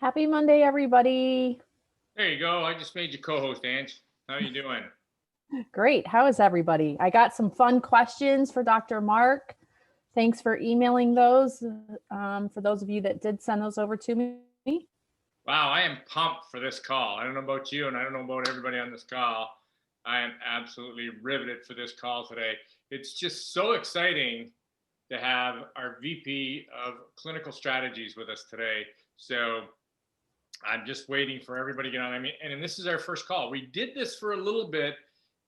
Happy Monday, everybody. There you go. I just made you co-host, Ange. How you doing? Great. How is everybody? I got some fun questions for Dr. Mark. Thanks for emailing those. For those of you that did send those over to me. Wow, I am pumped for this call. I don't know about you, and I don't know about everybody on this call. I am absolutely riveted for this call today. It's just so exciting to have our VP of Clinical Strategies with us today. So I'm just waiting for everybody to get on. And this is our first call. We did this for a little bit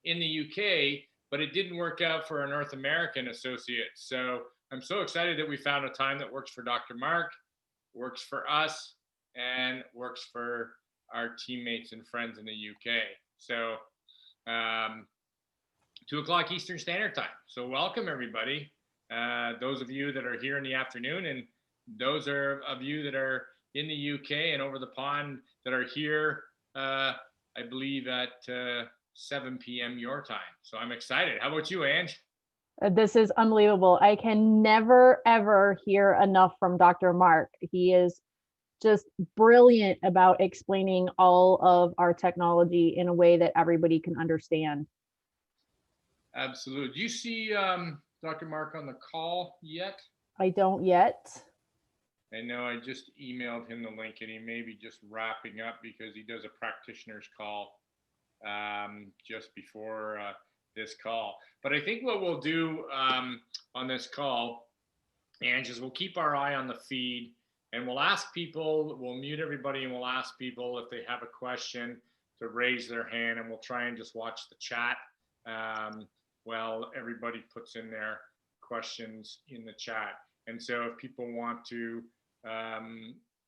in the UK, but it didn't work out for our North American associates. So I'm so excited that we found a time that works for Dr. Mark, works for us, and works for our teammates and friends in the UK. So 2 o'clock Eastern Standard Time. So welcome, everybody. Those of you that are here in the afternoon, and those of you that are in the UK and over the pond that are here, I believe at 7 p.m. your time. So I'm excited. How about you, Ange? This is unbelievable. I can never, ever hear enough from Dr. Mark. He is just brilliant about explaining all of our technology in a way that everybody can understand. Absolutely. Do you see Dr. Mark on the call yet? I don't yet. I know I just emailed him the link, and he may be just wrapping up because he does a practitioner's call just before this call. But I think what we'll do on this call, Ange, is we'll keep our eye on the feed, and we'll ask people, we'll mute everybody, and we'll ask people if they have a question to raise their hand, and we'll try and just watch the chat while everybody puts in their questions in the chat. And so if people want to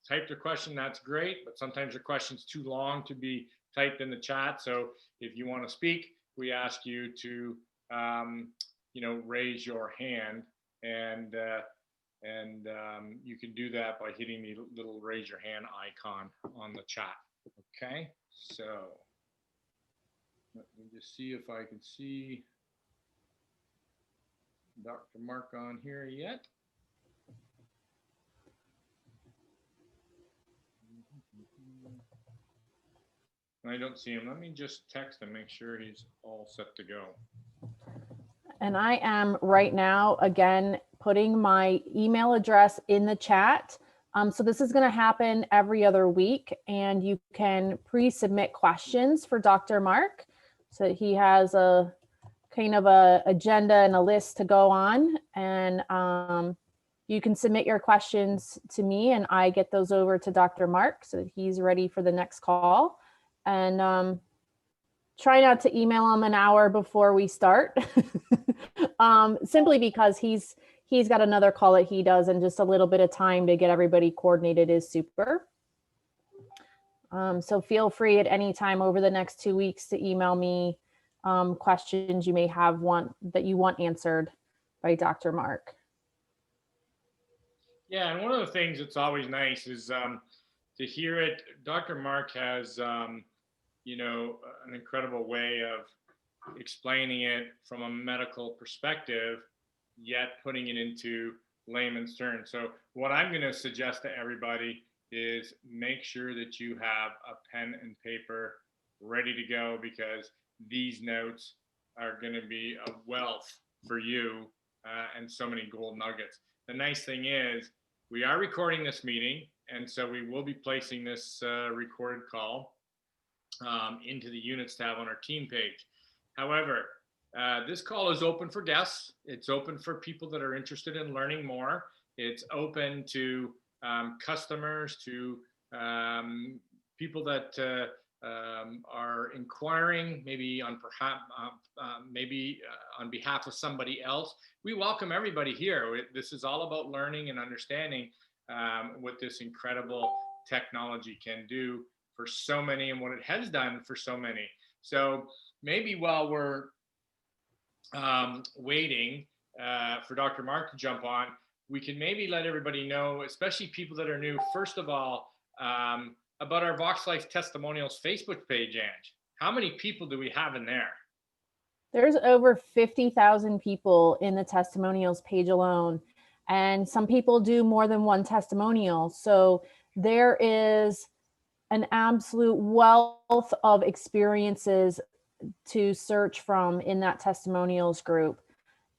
type their question, that's great, but sometimes your question's too long to be typed in the chat. So if you want to speak, we ask you to raise your hand, and you can do that by hitting the little raise your hand icon on the chat. Okay, so let me just see if I can see Dr. Mark on here yet. I don't see him. Let me just text him, make sure he's all set to go. And I am right now, again, putting my email address in the chat. So this is going to happen every other week, and you can pre-submit questions for Dr. Mark. So he has a kind of a agenda and a list to go on, and you can submit your questions to me, and I get those over to Dr. Mark so that he's ready for the next call. And try not to email him an hour before we start, simply because he's got another call that he does, and just a little bit of time to get everybody coordinated is super. So feel free at any time over the next 2 weeks to email me questions you may have that you want answered by Dr. Mark. Yeah, and one of the things that's always nice is to hear it. Dr. Mark has an incredible way of explaining it from a medical perspective, yet putting it into layman's terms. So what I'm going to suggest to everybody is make sure that you have a pen and paper ready to go, because these notes are going to be a wealth for you and so many gold nuggets. The nice thing is we are recording this meeting, and so we will be placing this recorded call into the Units tab on our team page. However, this call is open for guests. It's open for people that are interested in learning more. It's open to customers, to people that are inquiring, maybe on behalf of somebody else. We welcome everybody here. This is all about learning and understanding what this incredible technology can do for so many, and what it has done for so many. So maybe while we're waiting for Dr. Mark to jump on, we can maybe let everybody know, especially people that are new, first of all, about our Vox Life Testimonials Facebook page, Ange. How many people do we have in there? There's over 50,000 people in the testimonials page alone. And some people do more than one testimonial. So there is an absolute wealth of experiences to search from in that testimonials group.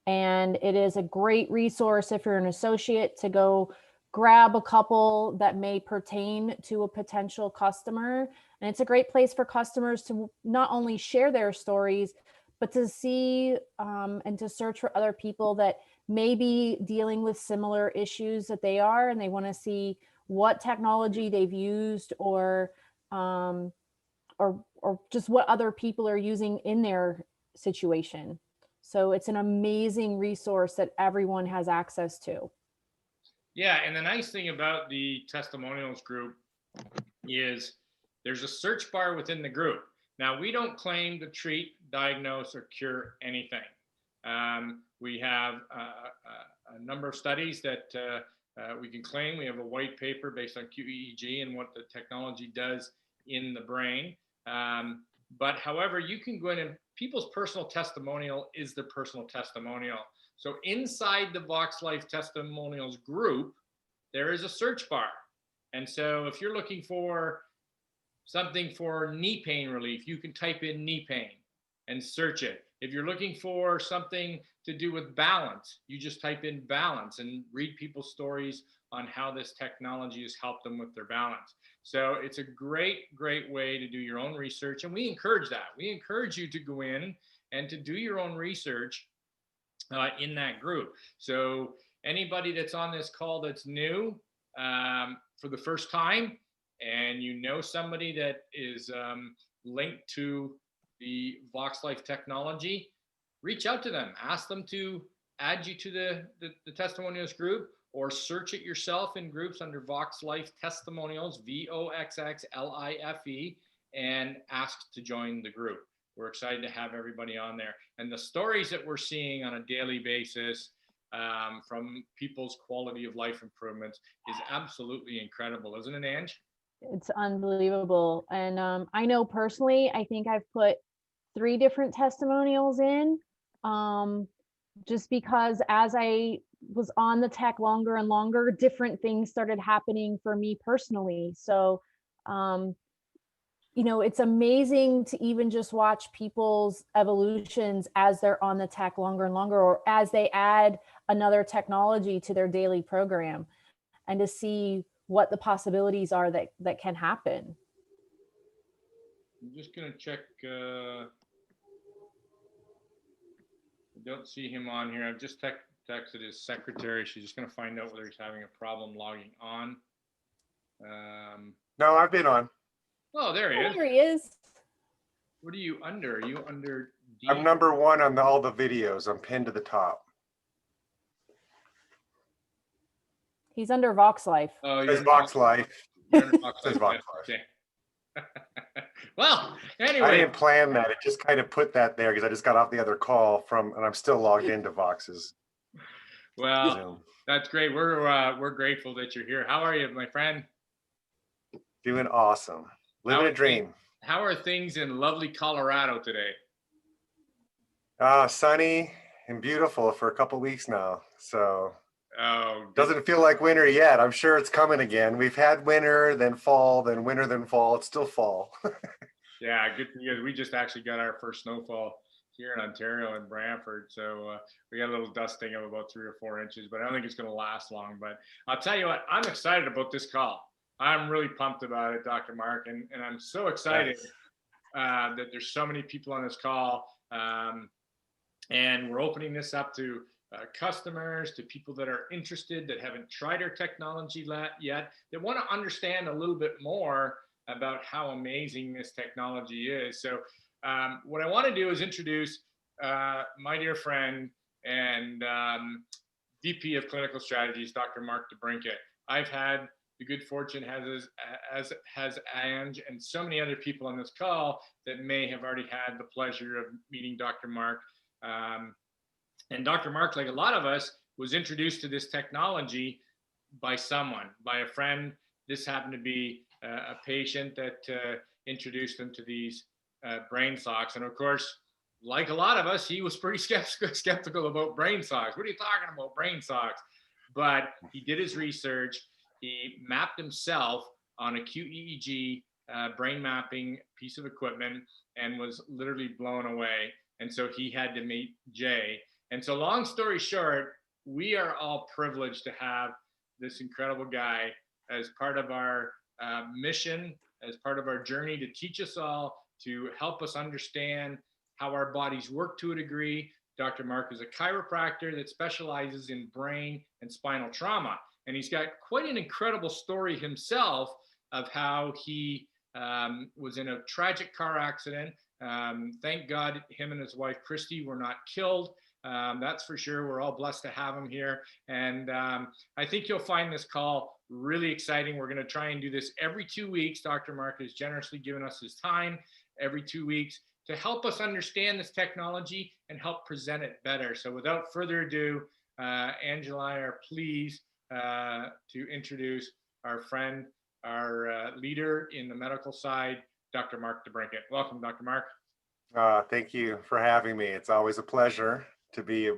And it is a great resource if you're an associate to go grab a couple that may pertain to a potential customer. And it's a great place for customers to not only share their stories, but to see and to search for other people that may be dealing with similar issues that they are, and they want to see what technology they've used or just what other people are using in their situation. So it's an amazing resource that everyone has access to. Yeah, and the nice thing about the testimonials group is there's a search bar within the group. Now, we don't claim to treat, diagnose, or cure anything. We have a number of studies that we can claim. We have a white paper based on QEEG and what the technology does in the brain. But however, you can go in and people's personal testimonial is their personal testimonial. So inside the Vox Life Testimonials group, there is a search bar. And so if you're looking for something for knee pain relief, you can type in knee pain and search it. If you're looking for something to do with balance, you just type in balance and read people's stories on how this technology has helped them with their balance. So it's a great, great way to do your own research. And we encourage that. We encourage you to go in and to do your own research in that group. So anybody that's on this call that's new for the first time, and you know somebody that is linked to the Vox Life technology, reach out to them. Ask them to add you to the testimonials group, or search it yourself in groups under Vox Life Testimonials, VOXXLIFE, and ask to join the group. We're excited to have everybody on there. And the stories that we're seeing on a daily basis from people's quality of life improvements is absolutely incredible, isn't it, Ange? It's unbelievable. And I know personally, I think I've put 3 different testimonials in just because as I was on the tech longer and longer, different things started happening for me personally. So, you know, it's amazing to even just watch people's evolutions as they're on the tech longer and longer, or as they add another technology to their daily program, and to see what the possibilities are that can happen. I'm just going to check. I don't see him on here. I've just texted his secretary. She's just going to find out whether he's having a problem logging on. No, I've been on. Oh, there he is. There he is. What are you under? Are you under D? I'm number 1 on all the videos. I'm pinned to the top. He's under Vox Life. Oh, Says Vox Life. You're under Vox Says Life. Vox Life. Okay. Well, anyway. I didn't plan that. It just kind of put that there because I just got off the other call and I'm still logged into Vox's. Well, Zoom. That's great. We're grateful that you're here. How are you, my friend? Doing awesome. Living a dream. How are things in lovely Colorado today? Sunny and beautiful for a couple weeks now. So Oh, doesn't feel like winter yet. I'm sure it's coming again. We've had winter, then fall, then winter, then fall. It's still fall. Yeah, good for you. We just actually got our first snowfall here in Ontario in Brantford. So we got a little dusting of about 3 or 4 inches, but I don't think it's going to last long. But I'll tell you what, I'm excited about this call. I'm really pumped about it, Dr. Mark, and I'm so excited that there's so many people on this call. And we're opening this up to customers, to people that are interested, that haven't tried our technology yet, that want to understand a little bit more about how amazing this technology is. So what I want to do is introduce my dear friend and VP of Clinical Strategies, Dr. Mark Debrinka. I've had the good fortune, as has Ange and so many other people on this call that may have already had the pleasure of meeting Dr. Mark. And Dr. Mark, like a lot of us, was introduced to this technology by someone, by a friend. This happened to be a patient that introduced him to these brain socks. And of course, like a lot of us, he was pretty skeptical about brain socks. What are you talking about, brain socks? But he did his research. He mapped himself on a QEEG brain mapping piece of equipment and was literally blown away. And so he had to meet Jay. And so long story short, we are all privileged to have this incredible guy as part of our mission, as part of our journey to teach us all, to help us understand how our bodies work to a degree. Dr. Mark is a chiropractor that specializes in brain and spinal trauma. And he's got quite an incredible story himself of how he was in a tragic car accident. Thank God him and his wife, Christy, were not killed. That's for sure. We're all blessed to have him here. And I think you'll find this call really exciting. We're going to try and do this every 2 weeks. Dr. Mark has generously given us his time every 2 weeks to help us understand this technology and help present it better. So without further ado, Angela and I are pleased to introduce our friend, our leader in the medical side, Dr. Mark Debrinka. Welcome, Dr. Mark. Thank you for having me. It's always a pleasure to be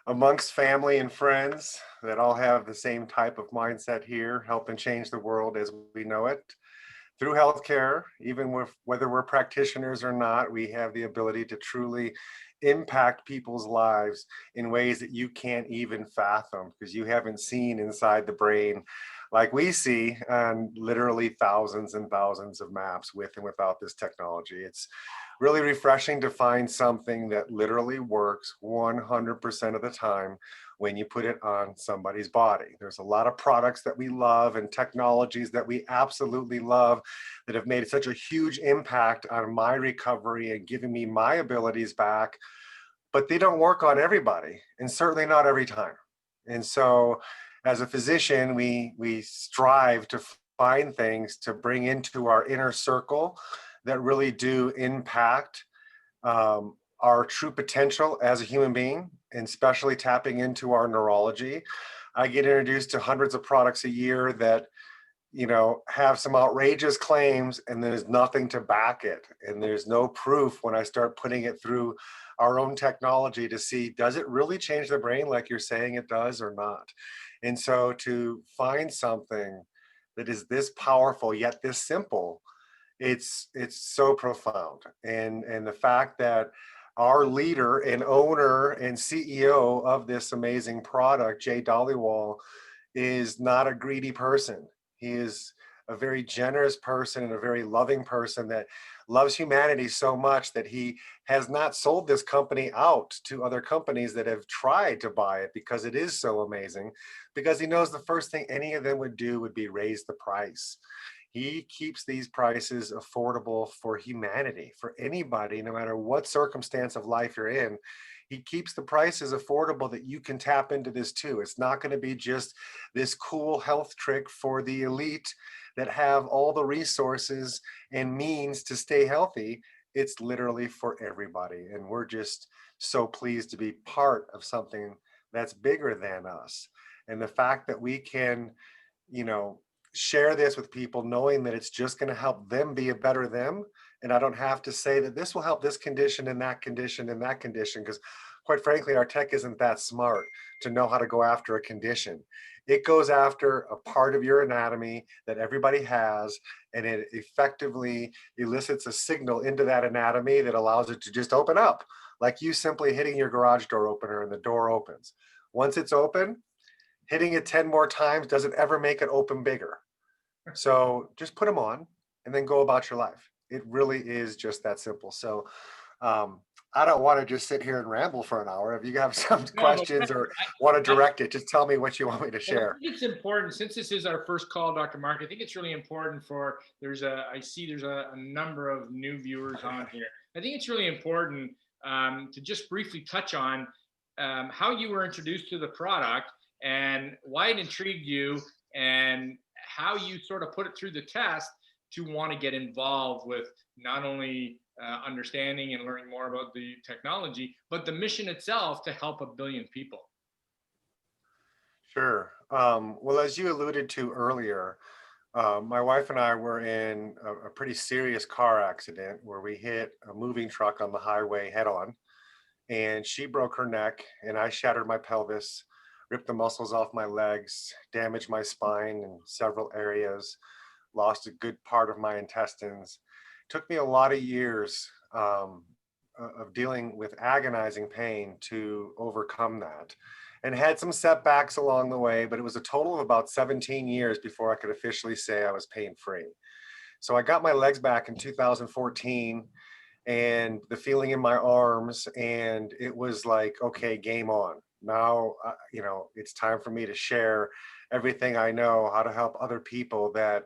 amongst family and friends that all have the same type of mindset here, helping change the world as we know it. Through healthcare, even whether we're practitioners or not, we have the ability to truly impact people's lives in ways that you can't even fathom because you haven't seen inside the brain like we see on literally thousands and thousands of maps with and without this technology. It's really refreshing to find something that literally works 100% of the time when you put it on somebody's body. There's a lot of products that we love and technologies that we absolutely love that have made such a huge impact on my recovery and giving me my abilities back, but they don't work on everybody and certainly not every time. And so as a physician, we strive to find things to bring into our inner circle that really do impact our true potential as a human being, and especially tapping into our neurology. I get introduced to hundreds of products a year that, you know, have some outrageous claims and there's nothing to back it. And there's no proof when I start putting it through our own technology to see, does it really change the brain like you're saying it does or not? And so to find something that is this powerful yet this simple, it's so profound. And the fact that our leader and owner and CEO of this amazing product, Jay Dollywall, is not a greedy person. He is a very generous person and a very loving person that loves humanity so much that he has not sold this company out to other companies that have tried to buy it because it is so amazing, because he knows the first thing any of them would do would be raise the price. He keeps these prices affordable for humanity, for anybody, no matter what circumstance of life you're in. He keeps the prices affordable that you can tap into this too. It's not going to be just this cool health trick for the elite that have all the resources and means to stay healthy. It's literally for everybody. And we're just so pleased to be part of something that's bigger than us. And the fact that we can, you know, share this with people knowing that it's just going to help them be a better them. And I don't have to say that this will help this condition and that condition and that condition, because quite frankly, our tech isn't that smart to know how to go after a condition. It goes after a part of your anatomy that everybody has, and it effectively elicits a signal into that anatomy that allows it to just open up, like you simply hitting your garage door opener and the door opens. Once it's open, hitting it 10 more times doesn't ever make it open bigger. So just put them on and then go about your life. It really is just that simple. So I don't want to just sit here and ramble for an hour. If you have some questions or want to direct it, just tell me what you want me to share. I think it's important, since this is our first call, Dr. Mark, I think it's really important for, I see there's a number of new viewers on here. I think it's really important to just briefly touch on how you were introduced to the product and why it intrigued you and how you sort of put it through the test to want to get involved with not only understanding and learning more about the technology, but the mission itself to help 1 billion people. Sure. Well, as you alluded to earlier, my wife and I were in a pretty serious car accident where we hit a moving truck on the highway head on, and she broke her neck and I shattered my pelvis, ripped the muscles off my legs, damaged my spine in several areas. lost a good part of my intestines. Took me a lot of years of dealing with agonizing pain to overcome that, and had some setbacks along the way, but it was a total of about 17 years before I could officially say I was pain free. So I got my legs back in 2014, and the feeling in my arms, and it was like, okay, game on. Now, it's time for me to share everything I know, how to help other people that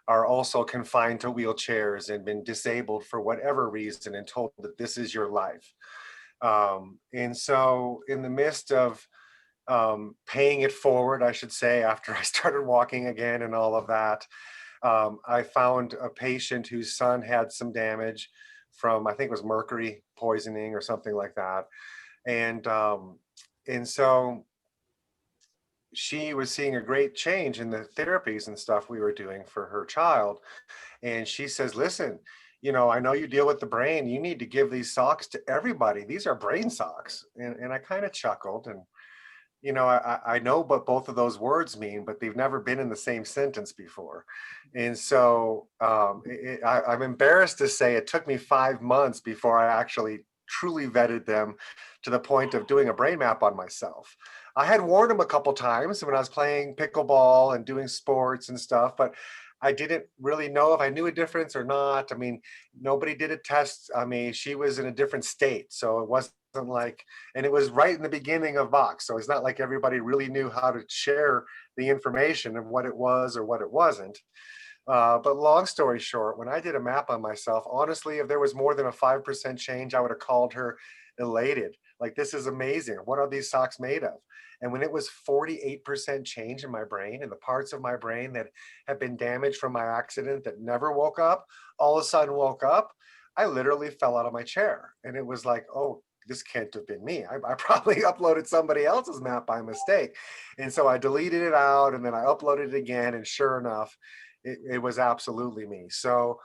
are also confined to wheelchairs and been disabled for whatever reason and told that this is your life. And so in the midst of paying it forward, I should say, after I started walking again and all of that, I found a patient whose son had some damage from, I think it was mercury poisoning or something like that. And so she was seeing a great change in the therapies and stuff we were doing for her child. And she says, listen, I know you deal with the brain. You need to give these socks to everybody. These are brain socks. And I kind of chuckled, and I know what both of those words mean, but they've never been in the same sentence before. And so I'm embarrassed to say it took me 5 months before I actually truly vetted them to the point of doing a brain map on myself. I had worn them a couple times when I was playing pickleball and doing sports and stuff, but I didn't really know if I knew a difference or not. I mean, nobody did a test. I mean, she was in a different state, so it wasn't like, and it was right in the beginning of Vox, so it's not like everybody really knew how to share the information of what it was or what it wasn't. But long story short, when I did a map on myself, honestly, if there was more than a 5% change, I would have called her elated. Like, this is amazing. What are these socks made of? And when it was 48% change in my brain, and the parts of my brain that had been damaged from my accident that never woke up, all of a sudden woke up, I literally fell out of my chair. And it was like, oh, this can't have been me. I probably uploaded somebody else's map by mistake. And so I deleted it out, and then I uploaded it again. And sure enough, it was absolutely me. So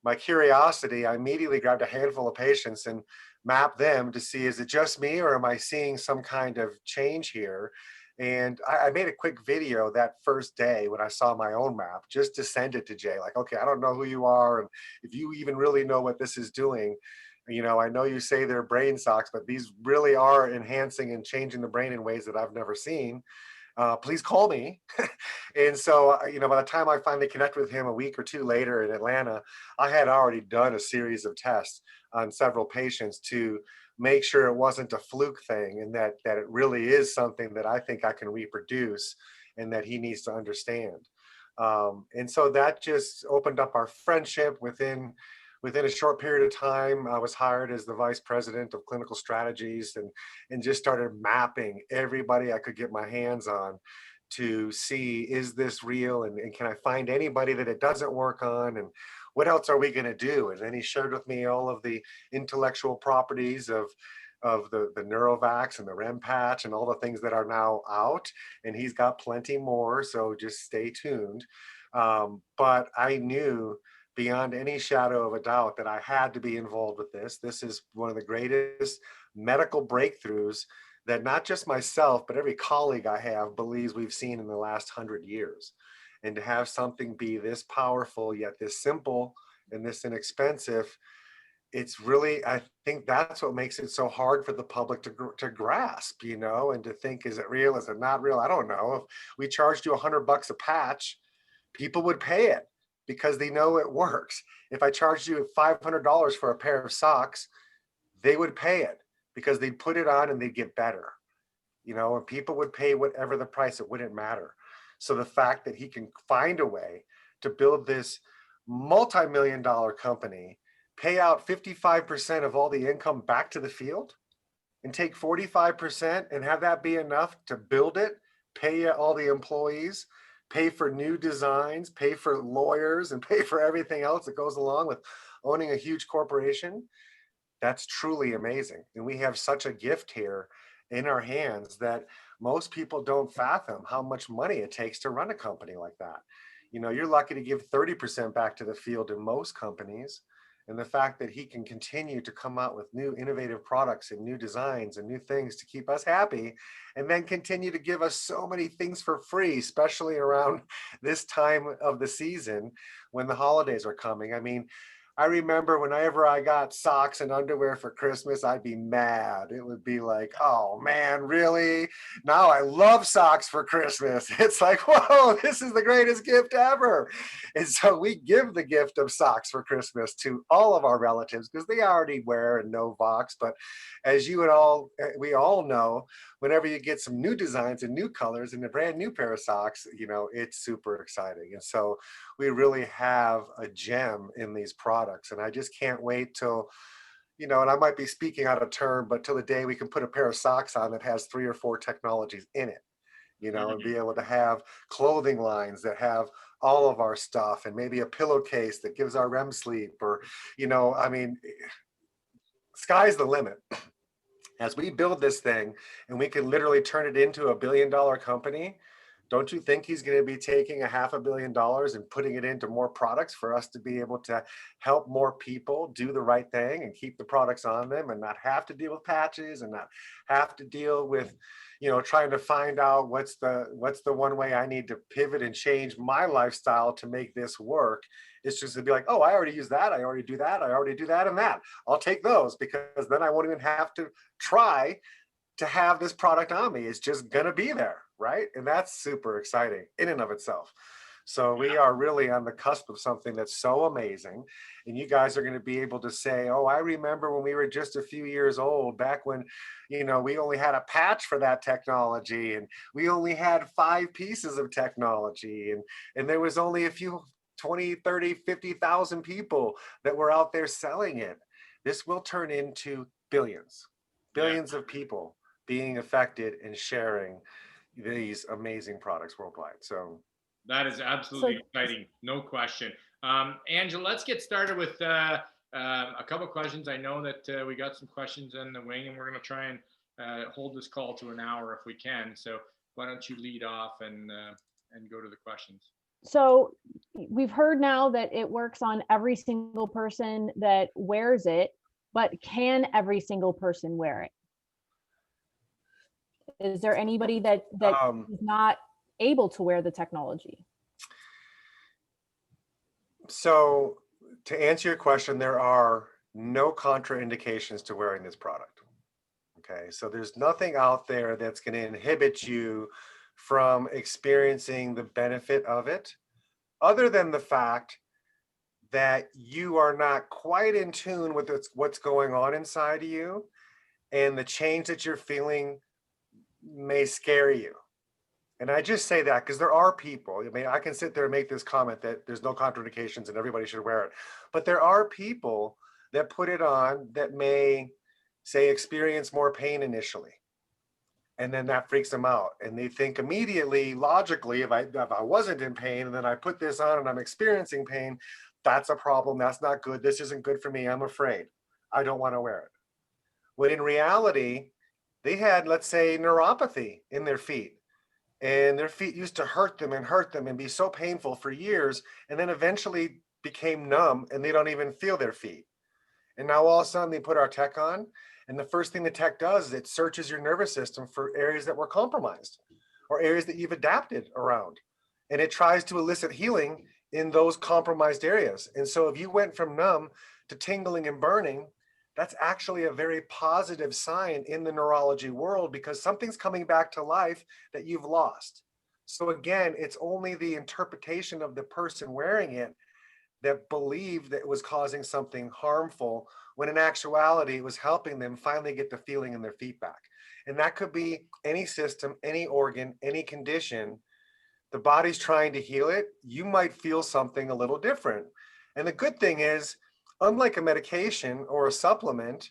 my curiosity, I immediately grabbed a handful of patients and mapped them to see, is it just me, or am I seeing some kind of change here? And I made a quick video that first day when I saw my own map, just to send it to Jay. Like, okay, I don't know who you are, and if you even really know what this is doing. I know you say they're brain socks, but these really are enhancing and changing the brain in ways that I've never seen. Please call me. And so, by the time I finally connected with him a week or two later in Atlanta, I had already done a series of tests on several patients to make sure it wasn't a fluke thing, and that it really is something that I think I can reproduce and that he needs to understand. And so that just opened up our friendship. Within a short period of time, I was hired as the vice president of clinical strategies, and just started mapping everybody I could get my hands on to see, is this real, and can I find anybody that it doesn't work on, and what else are we going to do? And then he shared with me all of the intellectual properties of the Neurovax and the Rem Patch and all the things that are now out. And he's got plenty more, so just stay tuned. But I knew beyond any shadow of a doubt that I had to be involved with this. This is one of the greatest medical breakthroughs that not just myself, but every colleague I have believes we've seen in the last 100 years. And to have something be this powerful, yet this simple and this inexpensive, it's really, I think that's what makes it so hard for the public to grasp, and to think, is it real? Is it not real? I don't know. If we charged you $100 a patch, people would pay it because they know it works. If I charged you $500 for a pair of socks, they would pay it because they'd put it on and they'd get better, and people would pay whatever the price, it wouldn't matter. So the fact that he can find a way to build this multi-million dollar company, pay out 55% of all the income back to the field, and take 45% and have that be enough to build it, pay all the employees, pay for new designs, pay for lawyers, and pay for everything else that goes along with owning a huge corporation. That's truly amazing. And we have such a gift here in our hands that most people don't fathom how much money it takes to run a company like that. You're lucky to give 30% back to the field in most companies. And the fact that he can continue to come out with new innovative products and new designs and new things to keep us happy, and then continue to give us so many things for free, especially around this time of the season when the holidays are coming. I mean, I remember whenever I got socks and underwear for Christmas, I'd be mad. It would be like, oh man, really? Now I love socks for Christmas. It's like, whoa, this is the greatest gift ever. And so we give the gift of socks for Christmas to all of our relatives because they already wear a Neurovax. But as we all know, whenever you get some new designs and new colors and a brand new pair of socks, it's super exciting. And so we really have a gem in these products. And I just can't wait till, and I might be speaking out of turn, but till the day we can put a pair of socks on that has 3 or 4 technologies in it, and be able to have clothing lines that have all of our stuff, and maybe a pillowcase that gives our REM sleep, or, I mean, sky's the limit. As we build this thing and we can literally turn it into a $1 billion company, don't you think he's going to be taking a $500 million and putting it into more products for us to be able to help more people do the right thing and keep the products on them and not have to deal with patches and not have to deal with, trying to find out what's the one way I need to pivot and change my lifestyle to make this work. It's just to be like, oh, I already use that. I already do that. I already do that and that. I'll take those because then I won't even have to try to have this product on me. It's just going to be there, right? And that's super exciting in and of itself. So we are really on the cusp of something that's so amazing. And you guys are going to be able to say, oh, I remember when we were just a few years old, back when, we only had a patch for that technology, and we only had 5 pieces of technology. And there was only a few 20, 30, 50,000 people that were out there selling it. This will turn into billions of people being affected and sharing these amazing products worldwide. So that is absolutely exciting, no question. Angela, let's get started with a couple of questions. I know that we got some questions in the wing, and we're going to try and hold this call to an hour if we can. So why don't you lead off and go to the questions? So we've heard now that it works on every single person that wears it, but can every single person wear it? Is there anybody that is not able to wear the technology? So to answer your question, there are no contraindications to wearing this product. Okay, so there's nothing out there that's going to inhibit you from experiencing the benefit of it, other than the fact that you are not quite in tune with what's going on inside of you, and the change that you're feeling may scare you. And I just say that because there are people, I mean, I can sit there and make this comment that there's no contraindications and everybody should wear it. But there are people that put it on that may, say, experience more pain initially. And then that freaks them out. And they think immediately, logically, if I wasn't in pain and then I put this on and I'm experiencing pain, that's a problem. That's not good. This isn't good for me. I'm afraid. I don't want to wear it. When in reality, they had, let's say, neuropathy in their feet. And their feet used to hurt them and be so painful for years, and then eventually became numb and they don't even feel their feet. And now all of a sudden they put our tech on, and the first thing the tech does is it searches your nervous system for areas that were compromised or areas that you've adapted around. And it tries to elicit healing in those compromised areas. And so if you went from numb to tingling and burning, that's actually a very positive sign in the neurology world, because something's coming back to life that you've lost. So again, it's only the interpretation of the person wearing it that believed that it was causing something harmful, when in actuality, it was helping them finally get the feeling in their feet back. And that could be any system, any organ, any condition. The body's trying to heal it. You might feel something a little different. And the good thing is, unlike a medication or a supplement,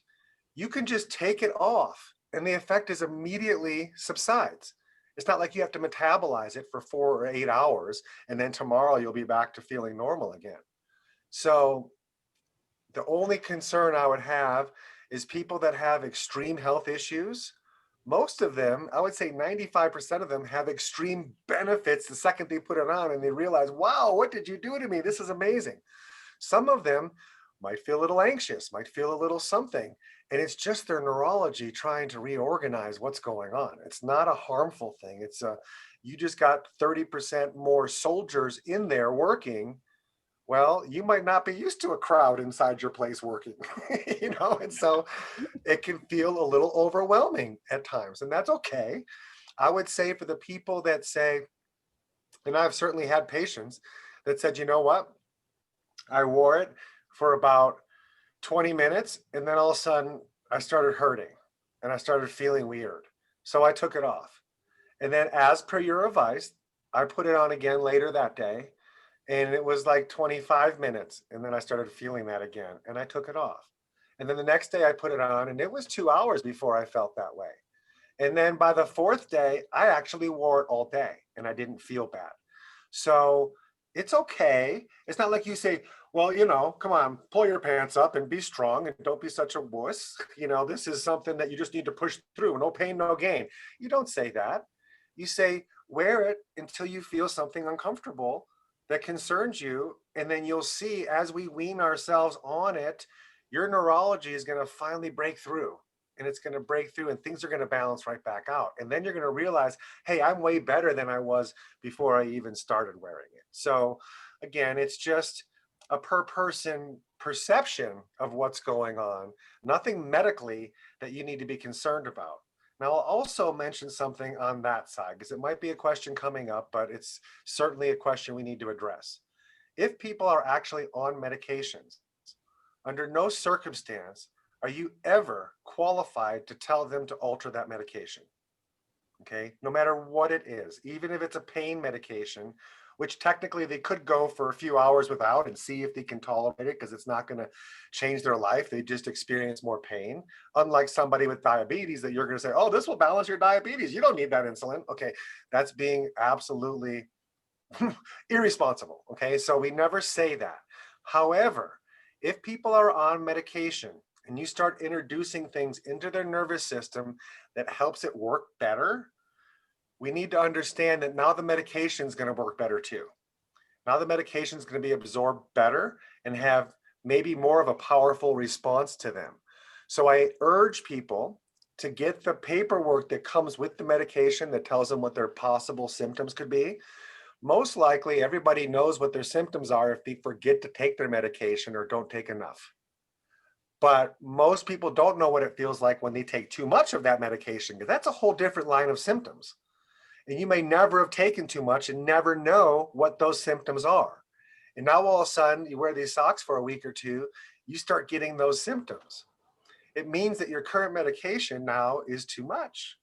you can just take it off and the effect is immediately subsides. It's not like you have to metabolize it for 4 or 8 hours and then tomorrow you'll be back to feeling normal again. So the only concern I would have is people that have extreme health issues. Most of them, I would say 95% of them, have extreme benefits the second they put it on and they realize, wow, what did you do to me? This is amazing. Some of them might feel a little anxious, might feel a little something. And it's just their neurology trying to reorganize what's going on. It's not a harmful thing. You just got 30% more soldiers in there working. Well, you might not be used to a crowd inside your place working, and so it can feel a little overwhelming at times, and that's okay. I would say for the people that say, and I've certainly had patients that said, you know what, I wore it for about 20 minutes, and then all of a sudden I started hurting and I started feeling weird. So I took it off. And then, as per your advice, I put it on again later that day, and it was like 25 minutes. And then I started feeling that again, and I took it off. And then the next day I put it on, and it was 2 hours before I felt that way. And then by the fourth day, I actually wore it all day, and I didn't feel bad. So it's okay. It's not like you say, well, come on, pull your pants up and be strong and don't be such a wuss. This is something that you just need to push through. No pain, no gain. You don't say that. You say, wear it until you feel something uncomfortable that concerns you. And then you'll see, as we wean ourselves on it, your neurology is going to finally break through. And it's going to break through, and things are going to balance right back out. And then you're going to realize, hey, I'm way better than I was before I even started wearing it. So again, it's just a per person perception of what's going on, nothing medically that you need to be concerned about. Now, I'll also mention something on that side, because it might be a question coming up, but it's certainly a question we need to address. If people are actually on medications, under no circumstance are you ever qualified to tell them to alter that medication? Okay, no matter what it is, even if it's a pain medication, which technically they could go for a few hours without and see if they can tolerate it, because it's not going to change their life. They just experience more pain. Unlike somebody with diabetes that you're going to say, oh, this will balance your diabetes. You don't need that insulin. Okay, that's being absolutely irresponsible. Okay, so we never say that. However, if people are on medication and you start introducing things into their nervous system that helps it work better, we need to understand that now the medication is going to work better too. Now the medication is going to be absorbed better and have maybe more of a powerful response to them. So I urge people to get the paperwork that comes with the medication that tells them what their possible symptoms could be. Most likely everybody knows what their symptoms are if they forget to take their medication or don't take enough. But most people don't know what it feels like when they take too much of that medication, because that's a whole different line of symptoms. And you may never have taken too much and never know what those symptoms are. And now all of a sudden you wear these socks for a week or two, you start getting those symptoms. It means that your current medication now is too much.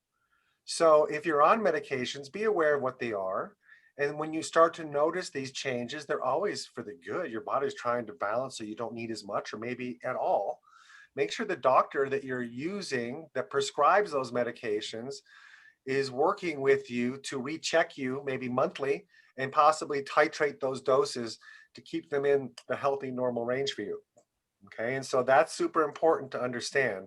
So if you're on medications, be aware of what they are. And when you start to notice these changes, they're always for the good. Your body's trying to balance so you don't need as much or maybe at all. Make sure the doctor that you're using that prescribes those medications is working with you to recheck you maybe monthly and possibly titrate those doses to keep them in the healthy normal range for you. Okay, and so that's super important to understand,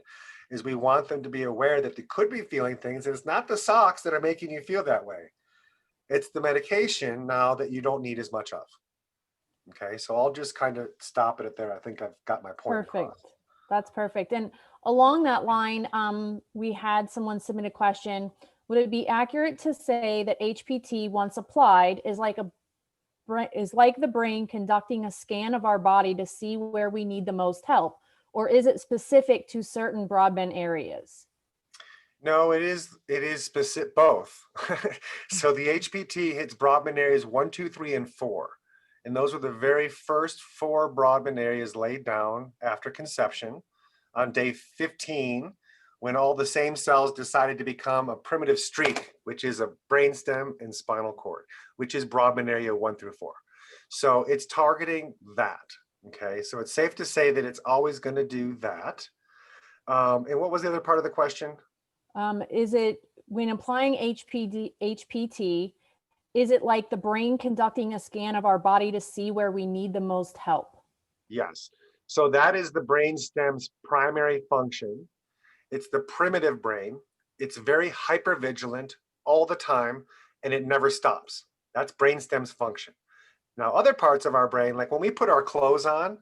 is we want them to be aware that they could be feeling things, and it's not the socks that are making you feel that way. It's the medication now that you don't need as much of. Okay, so I'll just kind of stop it at there. I think I've got my point across. Perfect. That's perfect. And along that line, we had someone submit a question. Would it be accurate to say that HPT, once applied, is like the brain conducting a scan of our body to see where we need the most help? Or is it specific to certain broadband areas? No, it is specific, both. So the HPT hits broadband areas 1, 2, 3, and 4. And those were the very first 4 broadband areas laid down after conception on day 15, when all the same cells decided to become a primitive streak, which is a brainstem and spinal cord, which is broadband area 1 through 4. So it's targeting that. Okay, so it's safe to say that it's always going to do that. And what was the other part of the question? Is it, when applying HPT, is it like the brain conducting a scan of our body to see where we need the most help? Yes. So that is the brainstem's primary function. It's the primitive brain. It's very hypervigilant all the time, and it never stops. That's brainstem's function. Now, other parts of our brain, like when we put our clothes on,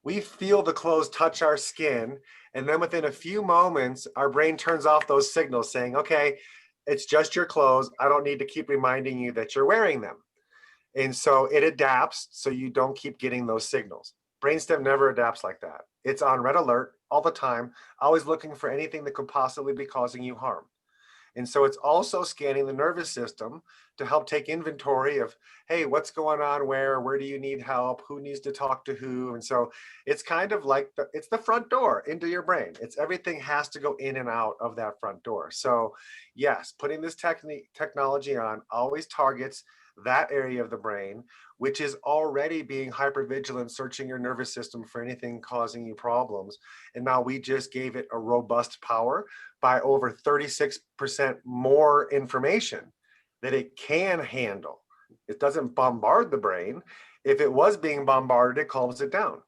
we feel the clothes touch our skin, and then within a few moments, our brain turns off those signals saying, okay, it's just your clothes. I don't need to keep reminding you that you're wearing them. And so it adapts so you don't keep getting those signals. Brainstem never adapts like that. It's on red alert all the time, always looking for anything that could possibly be causing you harm. And so it's also scanning the nervous system to help take inventory of, hey, what's going on where do you need help, who needs to talk to who? And so it's kind of like it's the front door into your brain. It's everything has to go in and out of that front door. So yes, putting this technology on always targets that area of the brain, which is already being hypervigilant, searching your nervous system for anything causing you problems. And now we just gave it a robust power by over 36% more information that it can handle. It doesn't bombard the brain. If it was being bombarded, it calms it down.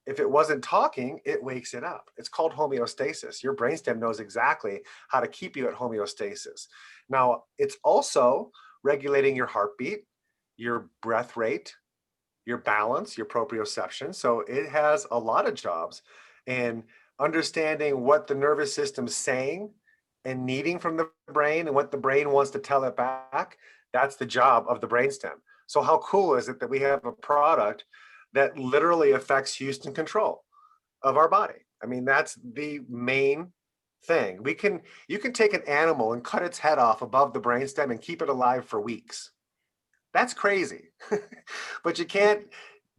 If it wasn't talking, it wakes it up. It's called homeostasis. Your brainstem knows exactly how to keep you at homeostasis. Now, it's also regulating your heartbeat, your breath rate, your balance, your proprioception. So it has a lot of jobs. And understanding what the nervous system's saying and needing from the brain and what the brain wants to tell it back, that's the job of the brainstem. So how cool is it that we have a product that literally affects Houston control of our body? I mean, that's the main thing. You can take an animal and cut its head off above the brainstem and keep it alive for weeks. That's crazy. But you can't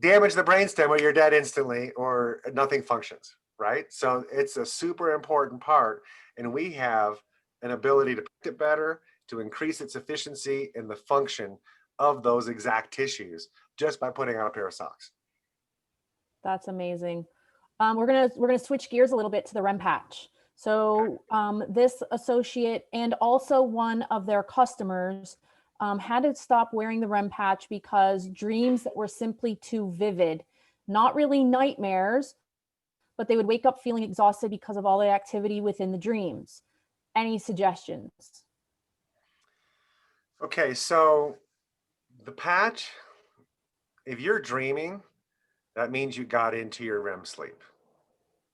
damage the brainstem or you're dead instantly or nothing functions, right? So it's a super important part, and we have an ability to protect it better, to increase its efficiency and the function of those exact tissues just by putting on a pair of socks. That's amazing. We're gonna switch gears a little bit to the Rem Patch. So this associate and also one of their customers had to stop wearing the Rem Patch because dreams that were simply too vivid, not really nightmares, but they would wake up feeling exhausted because of all the activity within the dreams. Any suggestions? Okay, so the patch, if you're dreaming, that means you got into your REM sleep.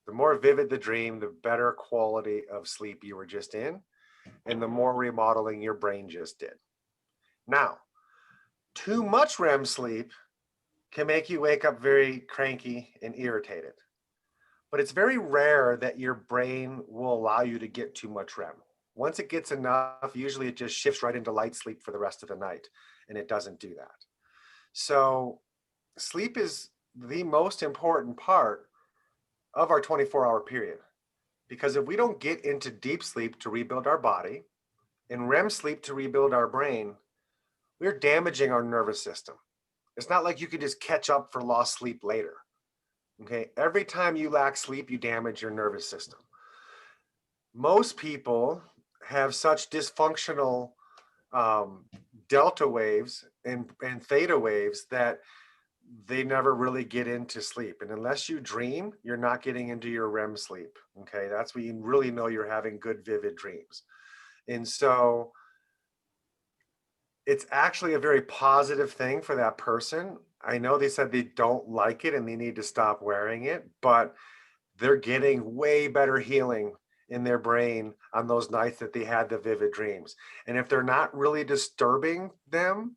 The more vivid the dream, the better quality of sleep you were just in, and the more remodeling your brain just did. Now, too much REM sleep can make you wake up very cranky and irritated. But it's very rare that your brain will allow you to get too much REM. Once it gets enough, usually it just shifts right into light sleep for the rest of the night, and it doesn't do that. So sleep is the most important part of our 24-hour period, because if we don't get into deep sleep to rebuild our body and REM sleep to rebuild our brain, we're damaging our nervous system. It's not like you can just catch up for lost sleep later. Okay, every time you lack sleep, you damage your nervous system. Most people have such dysfunctional delta waves and theta waves that they never really get into sleep. And unless you dream, you're not getting into your REM sleep. Okay, that's when you really know you're having good, vivid dreams. And so it's actually a very positive thing for that person. I know they said they don't like it and they need to stop wearing it, but they're getting way better healing in their brain on those nights that they had the vivid dreams. And if they're not really disturbing them,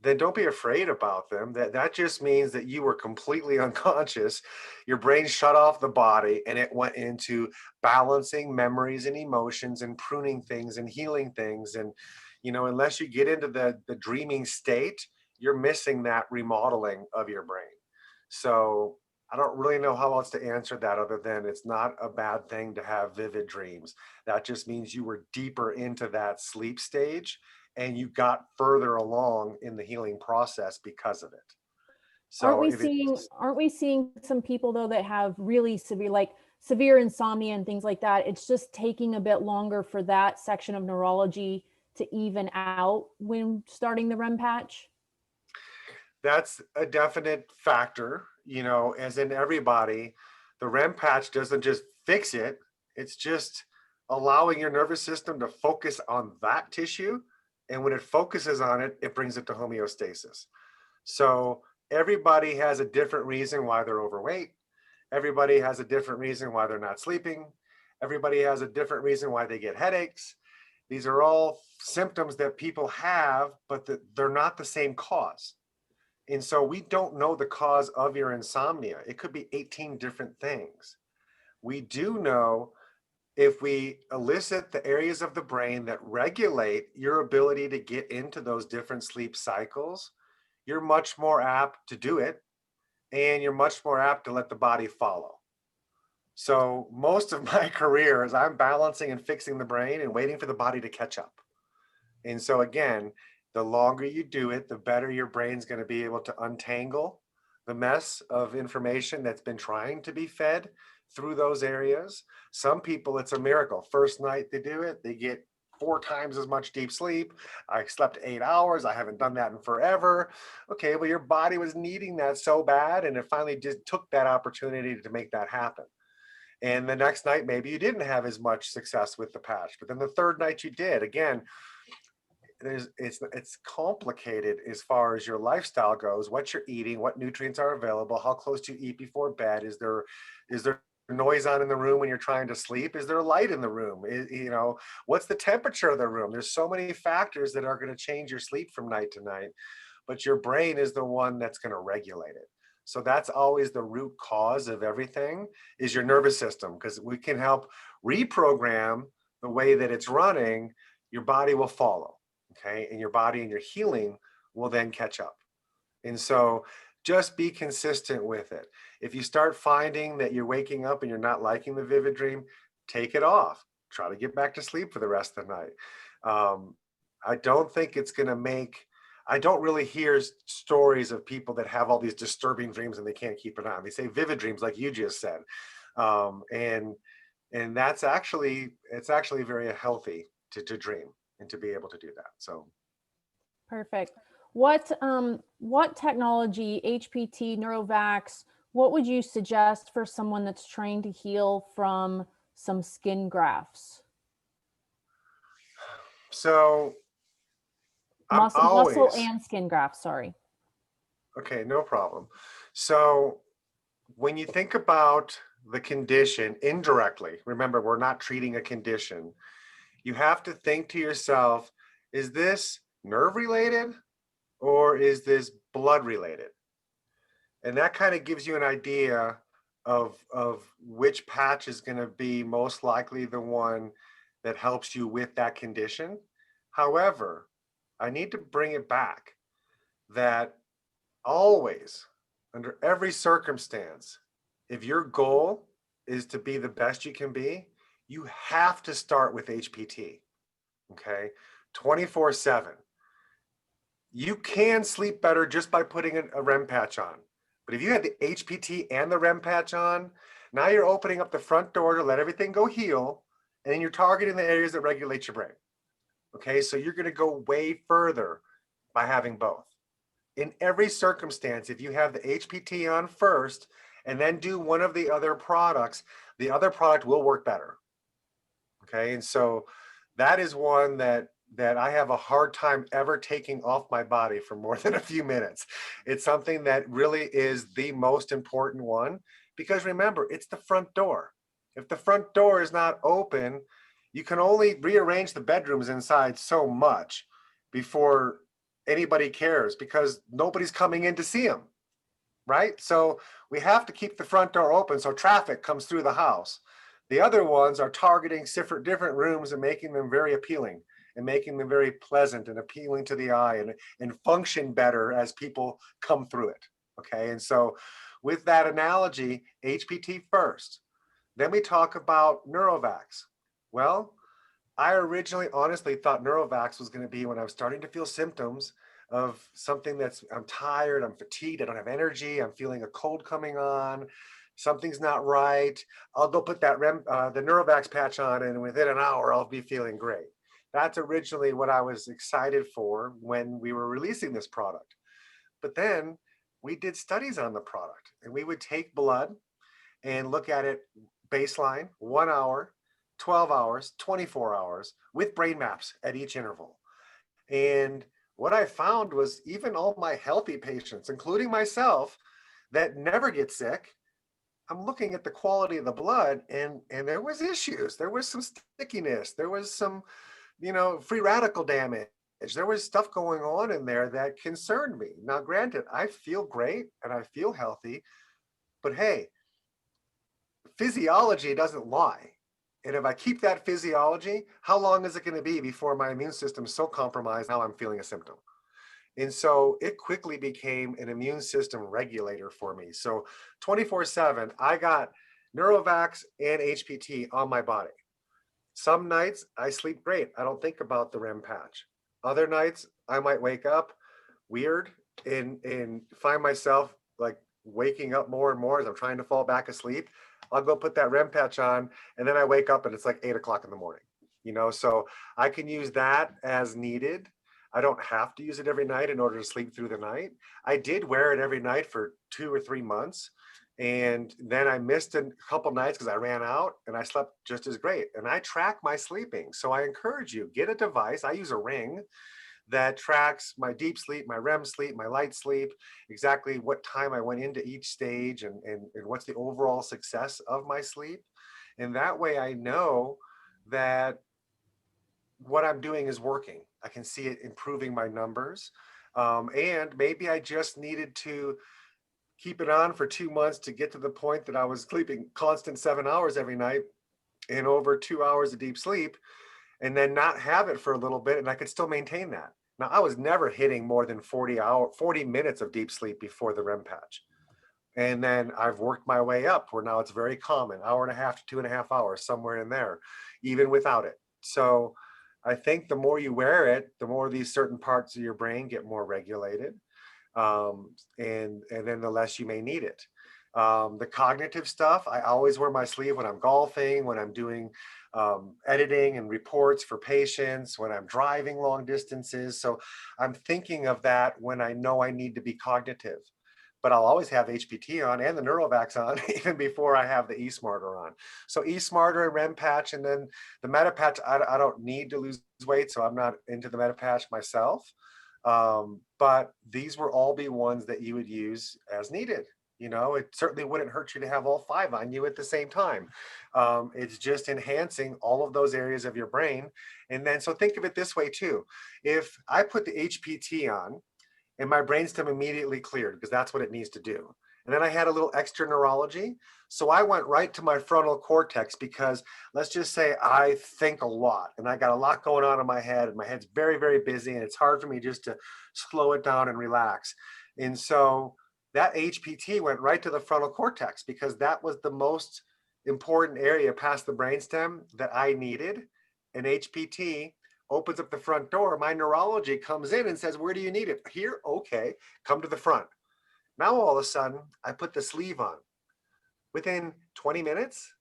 then don't be afraid about them. That just means that you were completely unconscious. Your brain shut off the body and it went into balancing memories and emotions and pruning things and healing things. And, you know, unless you get into the dreaming state, you're missing that remodeling of your brain. So I don't really know how else to answer that other than it's not a bad thing to have vivid dreams. That just means you were deeper into that sleep stage and you got further along in the healing process because of it. So aren't we seeing some people though that have really severe insomnia and things like that? It's just taking a bit longer for that section of neurology to even out when starting the REM patch? That's a definite factor, you know, as in everybody. The REM patch doesn't just fix it, it's just allowing your nervous system to focus on that tissue. And when it focuses on it, it brings it to homeostasis. So everybody has a different reason why they're overweight. Everybody has a different reason why they're not sleeping. Everybody has a different reason why they get headaches. These are all symptoms that people have, but they're not the same cause. And so we don't know the cause of your insomnia. It could be 18 different things. We do know if we elicit the areas of the brain that regulate your ability to get into those different sleep cycles, you're much more apt to do it, and you're much more apt to let the body follow. So most of my career is I'm balancing and fixing the brain and waiting for the body to catch up. And so again, the longer you do it, the better your brain's going to be able to untangle the mess of information that's been trying to be fed through those areas. Some people, it's a miracle. First night they do it, they get 4 times as much deep sleep. I slept 8 hours. I haven't done that in forever. Okay, well, your body was needing that so bad, and it finally just took that opportunity to make that happen. And the next night, maybe you didn't have as much success with the patch, but then the third night you did. Again, it's complicated as far as your lifestyle goes, what you're eating, what nutrients are available, how close do you eat before bed, is there noise on in the room when you're trying to sleep, is there light in the room, what's the temperature of the room. There's so many factors that are going to change your sleep from night to night, but your brain is the one that's going to regulate it. So that's always the root cause of everything, is your nervous system, because we can help reprogram the way that it's running. Your body will follow. Okay, and your body and your healing will then catch up. And so just be consistent with it. If you start finding that you're waking up and you're not liking the vivid dream, take it off. Try to get back to sleep for the rest of the night. I don't think it's going to make, I don't really hear stories of people that have all these disturbing dreams and they can't keep it on. They say vivid dreams, like you just said. And that's actually, it's actually very healthy to dream and to be able to do that. So Perfect. What technology, HPT, Neurovax, what would you suggest for someone that's trying to heal from some skin grafts? So muscle and skin grafts, sorry. Okay, no problem. So when you think about the condition indirectly, remember, we're not treating a condition. You have to think to yourself, is this nerve related or is this blood related? And that kind of gives you an idea of which patch is going to be most likely the one that helps you with that condition. However, I need to bring it back that always, under every circumstance, if your goal is to be the best you can be, you have to start with HPT, okay? 24/7. You can sleep better just by putting a Rem patch on. But if you had the HPT and the Rem patch on, now you're opening up the front door to let everything go heal, and then you're targeting the areas that regulate your brain. Okay, so you're gonna go way further by having both. In every circumstance, if you have the HPT on first and then do one of the other products, the other product will work better. Okay, and so that is one that I have a hard time ever taking off my body for more than a few minutes. It's something that really is the most important one, because remember, it's the front door. If the front door is not open, you can only rearrange the bedrooms inside so much before anybody cares, because nobody's coming in to see them, right? So we have to keep the front door open so traffic comes through the house. The other ones are targeting different rooms and making them very appealing and making them very pleasant and appealing to the eye and function better as people come through it, okay? And so with that analogy, HPT first. Then we talk about Neurovax. Well, I originally honestly thought Neurovax was going to be when I was starting to feel symptoms of something I'm tired, I'm fatigued, I don't have energy, I'm feeling a cold coming on, something's not right. I'll go put that the Neurovax patch on, and within an hour, I'll be feeling great. That's originally what I was excited for when we were releasing this product. But then we did studies on the product, and we would take blood and look at it baseline, 1 hour, 12 hours, 24 hours, with brain maps at each interval. And what I found was even all my healthy patients, including myself, that never get sick, I'm looking at the quality of the blood, and there was issues. There was some stickiness. There was some, free radical damage. There was stuff going on in there that concerned me. Now, granted, I feel great and I feel healthy, but hey, physiology doesn't lie. And if I keep that physiology, how long is it going to be before my immune system is so compromised now I'm feeling a symptom? And so it quickly became an immune system regulator for me. So 24/7, I got Neurovax and HPT on my body. Some nights I sleep great. I don't think about the Rem patch. Other nights I might wake up weird and find myself like waking up more and more as I'm trying to fall back asleep. I'll go put that Rem patch on, and then I wake up and it's like 8 o'clock in the morning. So I can use that as needed. I don't have to use it every night in order to sleep through the night. I did wear it every night for 2 or 3 months. And then I missed a couple nights because I ran out, and I slept just as great. And I track my sleeping. So I encourage you, get a device. I use a ring that tracks my deep sleep, my REM sleep, my light sleep, exactly what time I went into each stage, and what's the overall success of my sleep. And that way I know that what I'm doing is working. I can see it improving my numbers. And maybe I just needed to keep it on for 2 months to get to the point that I was sleeping constant 7 hours every night and over 2 hours of deep sleep, and then not have it for a little bit, and I could still maintain that. Now, I was never hitting more than 40 minutes of deep sleep before the REM patch. And then I've worked my way up where now it's very common, hour and a half to 2.5 hours, somewhere in there, even without it. So I think the more you wear it, the more these certain parts of your brain get more regulated. And then the less you may need it. The cognitive stuff, I always wear my sleeve when I'm golfing, when I'm doing editing and reports for patients, when I'm driving long distances. So I'm thinking of that when I know I need to be cognitive. But I'll always have HPT on and the Neurovax on even before I have the eSmarter on. So eSmarter and REM patch, and then the Meta patch, I don't need to lose weight, so I'm not into the Meta patch myself. But these will all be ones that you would use as needed. It certainly wouldn't hurt you to have all 5 on you at the same time. It's just enhancing all of those areas of your brain. And then, so think of it this way too. If I put the HPT on and my brainstem immediately cleared, because that's what it needs to do. And then I had a little extra neurology. So I went right to my frontal cortex because let's just say I think a lot and I got a lot going on in my head, and my head's very, very busy, and it's hard for me just to slow it down and relax. And so that HPT went right to the frontal cortex because that was the most important area past the brainstem that I needed. And HPT opens up the front door. My neurology comes in and says, where do you need it? Here? Okay, come to the front. Now all of a sudden, I put the sleeve on. Within 20 minutes,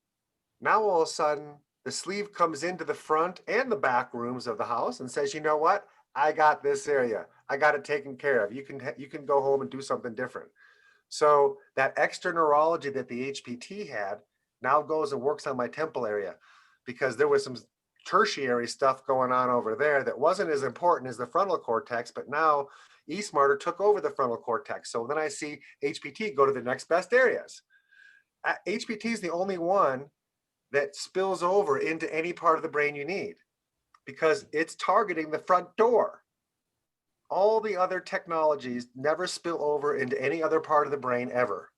now all of a sudden, the sleeve comes into the front and the back rooms of the house and says, you know what? I got this area. I got it taken care of. You can go home and do something different. So that extra neurology that the HPT had now goes and works on my temple area, because there was some tertiary stuff going on over there that wasn't as important as the frontal cortex, but now eSmarter took over the frontal cortex. So then I see HPT go to the next best areas. HPT is the only one that spills over into any part of the brain you need because it's targeting the front door. All the other technologies never spill over into any other part of the brain ever.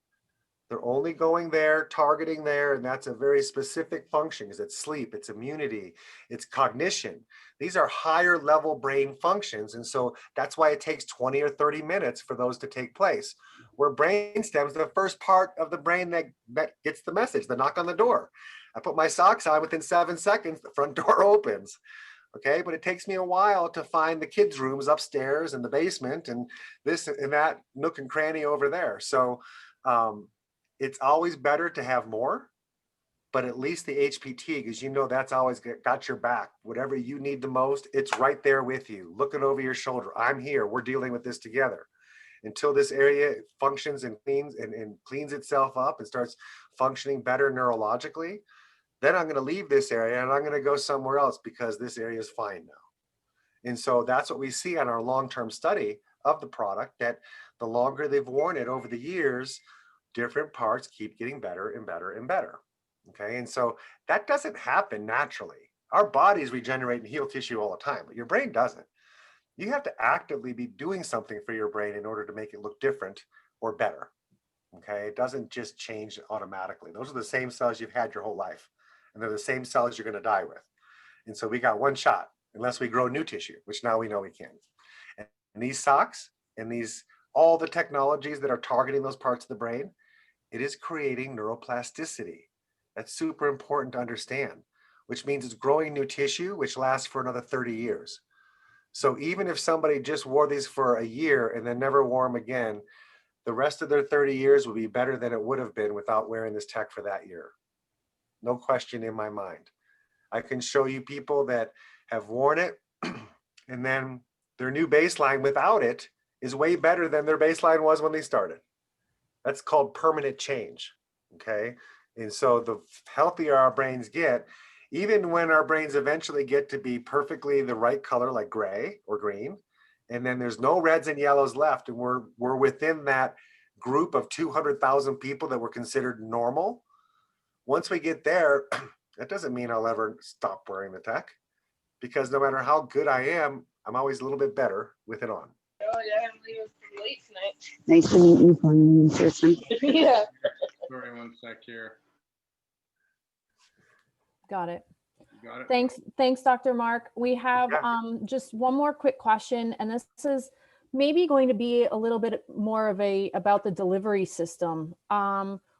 They're only going there, targeting there, and that's a very specific function because it's sleep, it's immunity, it's cognition. These are higher level brain functions, and so that's why it takes 20 or 30 minutes for those to take place. Where brainstem is the first part of the brain that gets the message, the knock on the door. I put my socks on, within 7 seconds, the front door opens. Okay, but it takes me a while to find the kids' rooms upstairs and the basement and this and that nook and cranny over there. So it's always better to have more, but at least the HPT, because that's always got your back. Whatever you need the most, it's right there with you, looking over your shoulder. I'm here. We're dealing with this together. Until this area functions and cleans itself up and starts functioning better neurologically, then I'm going to leave this area and I'm going to go somewhere else because this area is fine now. And so that's what we see on our long-term study of the product, that the longer they've worn it over the years, different parts keep getting better and better and better. Okay, and so that doesn't happen naturally. Our bodies regenerate and heal tissue all the time, but your brain doesn't. You have to actively be doing something for your brain in order to make it look different or better. Okay, it doesn't just change automatically. Those are the same cells you've had your whole life, and they're the same cells you're going to die with. And so we got one shot, unless we grow new tissue, which now we know we can. And these socks and these, all the technologies that are targeting those parts of the brain, it is creating neuroplasticity. That's super important to understand, which means it's growing new tissue, which lasts for another 30 years. So even if somebody just wore these for a year and then never wore them again, the rest of their 30 years will be better than it would have been without wearing this tech for that year. No question in my mind. I can show you people that have worn it and then their new baseline without it is way better than their baseline was when they started. That's called permanent change, okay? And so the healthier our brains get, even when our brains eventually get to be perfectly the right color, like gray or green, and then there's no reds and yellows left, and we're within that group of 200,000 people that were considered normal. Once we get there, that doesn't mean I'll ever stop wearing the tech, because no matter how good I am, I'm always a little bit better with it on. Oh yeah, I'm leaving pretty late tonight. Nice to meet you finally in person. Yeah. Sorry, one sec here. Got it. Got it. Thanks, Dr. Mark. We have just one more quick question, and this is maybe going to be a little bit more of about the delivery system.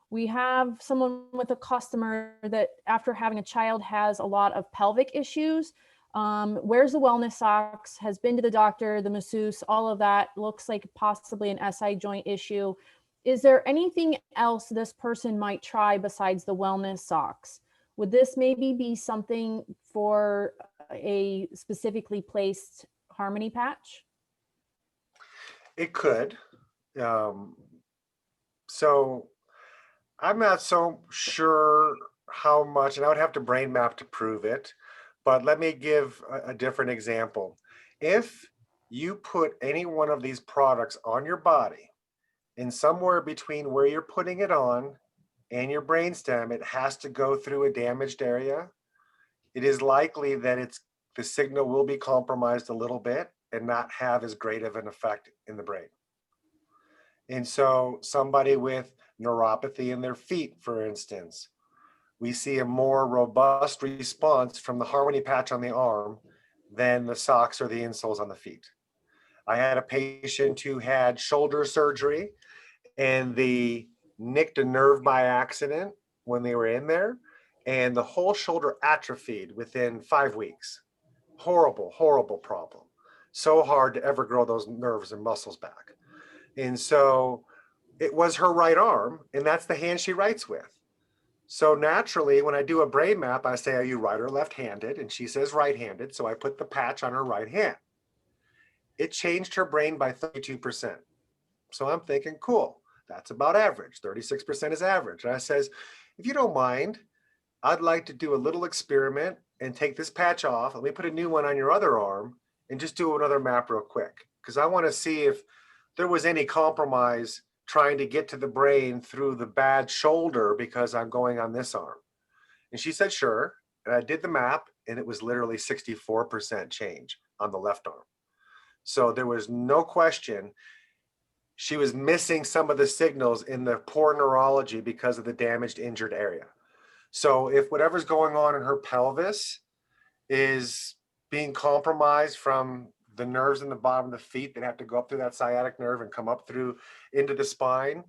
We have someone with a customer that after having a child has a lot of pelvic issues, wears the wellness socks, has been to the doctor, the masseuse, all of that, looks like possibly an SI joint issue. Is there anything else this person might try besides the wellness socks? Would this maybe be something for a specifically placed Harmony patch? It could. So I'm not so sure how much, and I would have to brain map to prove it, but let me give a different example. If you put any one of these products on your body, and somewhere between where you're putting it on and your brainstem, it has to go through a damaged area, it is likely that the signal will be compromised a little bit and not have as great of an effect in the brain. And so somebody with neuropathy in their feet, for instance, we see a more robust response from the Harmony patch on the arm than the socks or the insoles on the feet. I had a patient who had shoulder surgery and they nicked a nerve by accident when they were in there, and the whole shoulder atrophied within 5 weeks. Horrible, horrible problem. So hard to ever grow those nerves and muscles back. And so it was her right arm, and that's the hand she writes with. So naturally, when I do a brain map, I say, are you right or left-handed? And she says right-handed, so I put the patch on her right hand. It changed her brain by 32%. So I'm thinking, cool, that's about average. 36% is average. And I says, if you don't mind, I'd like to do a little experiment and take this patch off. Let me put a new one on your other arm and just do another map real quick, because I want to see if there was any compromise trying to get to the brain through the bad shoulder because I'm going on this arm. And she said, sure. And I did the map, and it was literally 64% change on the left arm. So there was no question she was missing some of the signals in the poor neurology because of the damaged, injured area. So if whatever's going on in her pelvis is being compromised from the nerves in the bottom of the feet that have to go up through that sciatic nerve and come up through into the spine,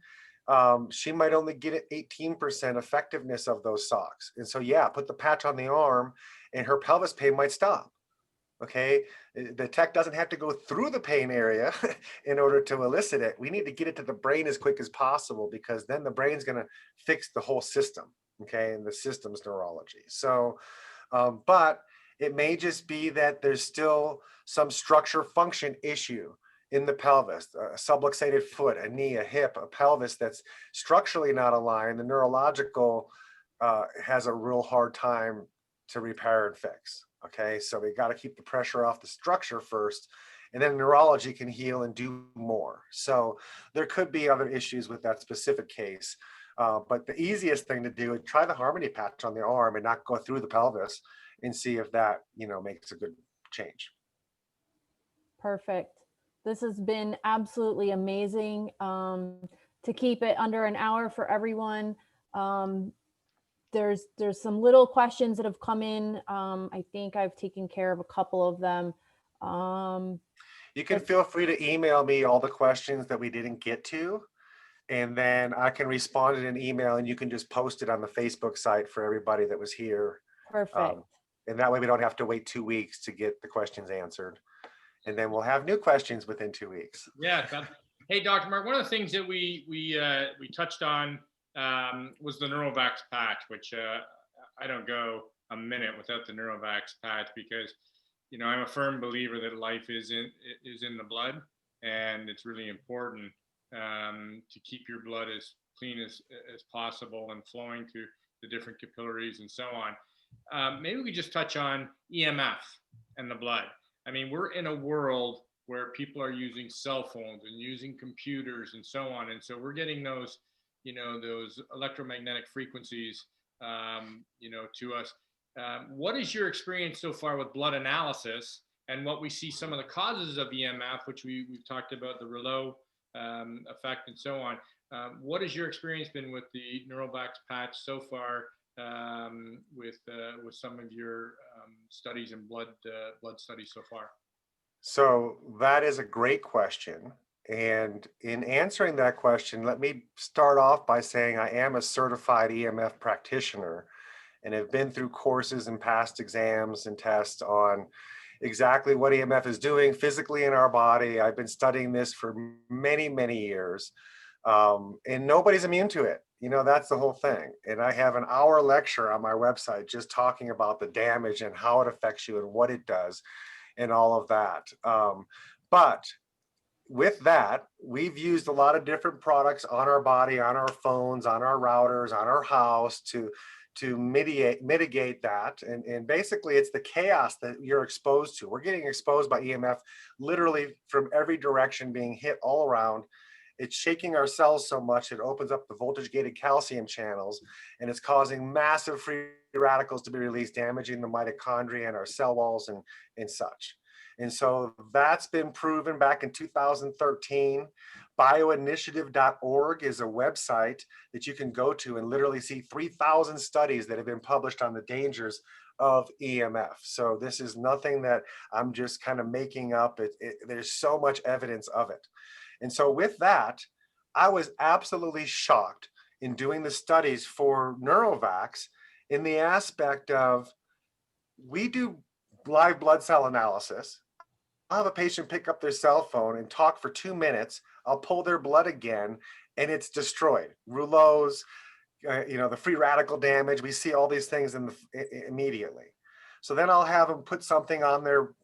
she might only get 18% effectiveness of those socks. And so, yeah, put the patch on the arm and her pelvis pain might stop. Okay, the tech doesn't have to go through the pain area in order to elicit it. We need to get it to the brain as quick as possible, because then the brain's going to fix the whole system, okay, and the system's neurology. So, but it may just be that there's still some structure function issue in the pelvis, a subluxated foot, a knee, a hip, a pelvis that's structurally not aligned. The neurological has a real hard time to repair and fix. Okay, so we got to keep the pressure off the structure first, and then neurology can heal and do more. So there could be other issues with that specific case. But the easiest thing to do is try the Harmony patch on the arm and not go through the pelvis, and see if that, makes a good change. Perfect. This has been absolutely amazing. To keep it under an hour for everyone. There's some little questions that have come in. I think I've taken care of a couple of them. You can feel free to email me all the questions that we didn't get to, and then I can respond in an email, and you can just post it on the Facebook site for everybody that was here. Perfect. And that way we don't have to wait 2 weeks to get the questions answered. And then we'll have new questions within 2 weeks. Yeah. Hey, Dr. Mark, one of the things that we touched on was the Neurovax patch, which I don't go a minute without the Neurovax patch, because, I'm a firm believer that life is in the blood, and it's really important to keep your blood as clean as possible and flowing to the different capillaries and so on. Maybe we just touch on EMF and the blood. I mean, we're in a world where people are using cell phones and using computers and so on. And so we're getting those, those electromagnetic frequencies, to us. What is your experience so far with blood analysis, and what we see some of the causes of EMF, which we've talked about, the Rouleau effect and so on. What has your experience been with the Neurovax patch so far, with some of your studies and blood studies so far? So that is a great question. And in answering that question, let me start off by saying I am a certified EMF practitioner and have been through courses and past exams and tests on exactly what EMF is doing physically in our body. I've been studying this for many, many years, and nobody's immune to it. That's the whole thing. And I have an hour lecture on my website just talking about the damage and how it affects you and what it does and all of that. But with that, we've used a lot of different products on our body, on our phones, on our routers, on our house to mitigate that. And basically it's the chaos that you're exposed to. We're getting exposed by EMF literally from every direction, being hit all around. It's shaking our cells so much it opens up the voltage gated calcium channels, and it's causing massive free radicals to be released, damaging the mitochondria and our cell walls and such. And so that's been proven back in 2013. Bioinitiative.org is a website that you can go to and literally see 3,000 studies that have been published on the dangers of EMF. So this is nothing that I'm just kind of making up. There's so much evidence of it. And so with that, I was absolutely shocked in doing the studies for Neurovax in the aspect of, we do live blood cell analysis. I'll have a patient pick up their cell phone and talk for 2 minutes. I'll pull their blood again and it's destroyed. Rouleau's, the free radical damage. We see all these things immediately. So then I'll have them put something on their